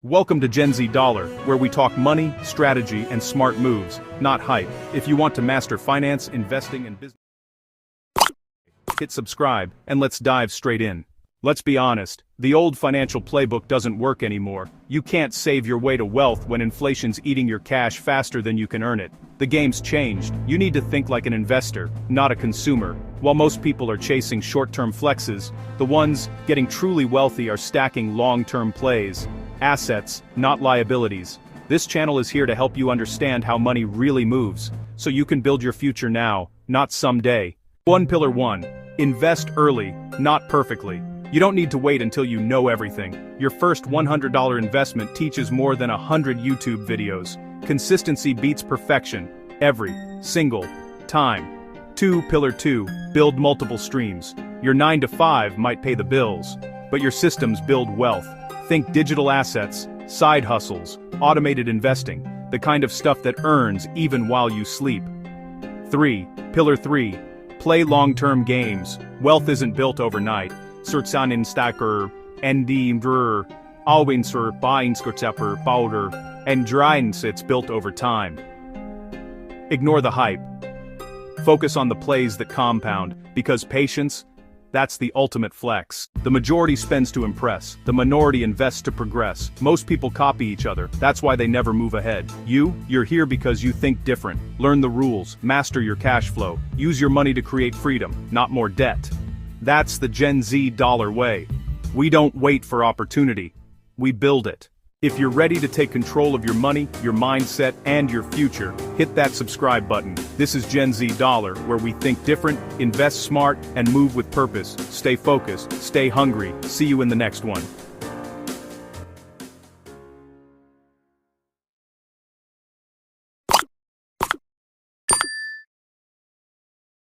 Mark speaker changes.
Speaker 1: Welcome to Gen Z Dollar, where we talk money, strategy, and smart moves, not hype. If you want to master finance, investing, and business, hit subscribe, and let's dive straight in. Let's be honest, the old financial playbook doesn't work anymore. You can't save your way to wealth when inflation's eating your cash faster than you can earn it. The game's changed. You need to think like an investor, not a consumer. While most people are chasing short-term flexes, the ones getting truly wealthy are stacking long-term plays. Assets, not liabilities. This channel is here to help you understand how money really moves, so you can build your future now, not someday. Pillar 1. Invest early, not perfectly. You don't need to wait until you know everything. Your first $100 investment teaches more than 100 YouTube videos. Consistency beats perfection, every single time. Pillar 2. Build multiple streams. Your 9-to-5 might pay the bills, but your systems build wealth. Think digital assets, side hustles, automated investing, the kind of stuff that earns even while you sleep. Pillar 3. Play long-term games. Wealth isn't built overnight. Surtsanin stacker, endi brr, alwinsur bainskurtapper powder, and drines it's built over time. Ignore the hype. Focus on the plays that compound, because patience, that's the ultimate flex. The majority spends to impress, the minority invests to progress. Most people copy each other, that's why they never move ahead. You're here because you think different. Learn the rules, master your cash flow, use your money to create freedom, not more debt. That's the Gen Z Dollar way. We don't wait for opportunity, we build it. If you're ready to take control of your money, your mindset, and your future, hit that subscribe button. This is Gen Z Dollar, where we think different, invest smart, and move with purpose. Stay focused, stay hungry. See you in the next one.